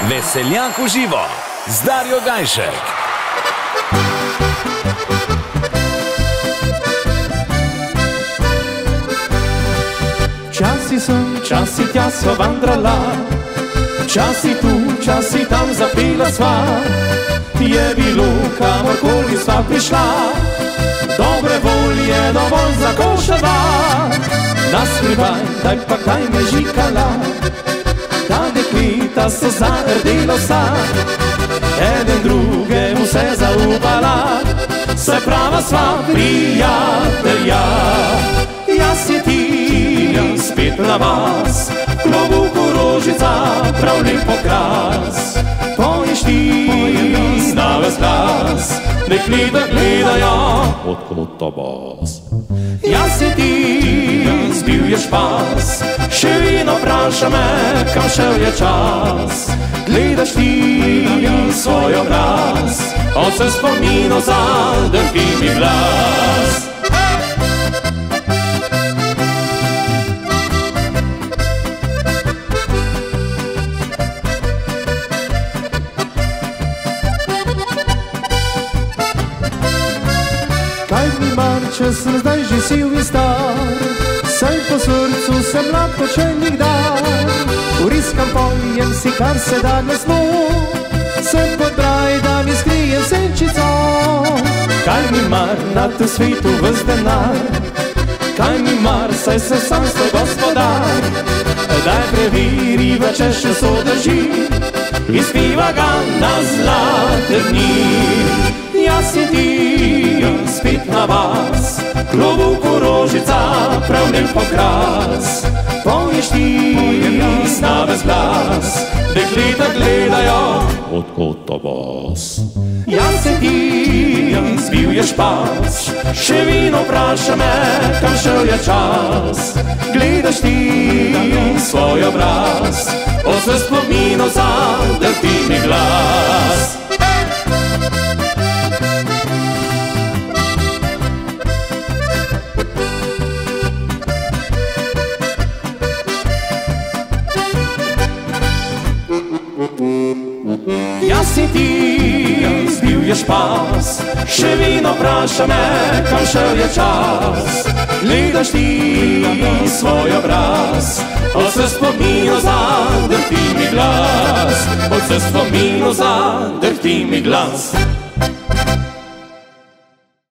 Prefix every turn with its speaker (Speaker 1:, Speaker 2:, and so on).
Speaker 1: Veseljan v živo z Darjo Gajšek.
Speaker 2: Časi sem, časi tja sva vandrala, časi tu, časi tam zapela sva. Je bilo, kamorkoli sva prišla, dobre volje dovolj za koševa. Naskrivaj, daj pa kaj me žikala, ta dekleta so zardela vsa. Eden drugemu se zaupala, se prava sva prijatelja. Jaz si ti, spet na vas, klobuku rožica, prav lep okras. Poješ ti na ves glas, dekleta gledajo od kota bas. Jaz si ti, zbil je špas, še vino vpraša me, kam šel je čas. Gledaš ti svoj obraz, od se spomino zadrpi mi glas. Kaj mi mar, če sem zdaj že siv in star, saj po srcu sem mlad kot še nikdar. Vriskam pojem si, kar se danes mo, sem kot braj, da mi skrijem senčico. Kaj mi mar, na tem svetu ves denar, kaj mi mar, saj se sam svoj gospodar. Daj preveriva, če še so drži, izpiva ga na zlate dni. Jaz si ti, spet na vas, klobuku rožica, prav lep okras. Poješ ti na ves glas, dekleta gledajo od kota bas. Jaz si ti, zbil je špas, še vino vpraša me, kam šel je čas. Gledaš ti svoj obraz, od se spomino zadrpi mi glas. Jaz si ti, zbil je špas, še vino vpraša me, kam šel je čas. Gledaš ti svoj obraz, od se spomino zadrpi mi glas. Od se spomino zadrpi mi glas.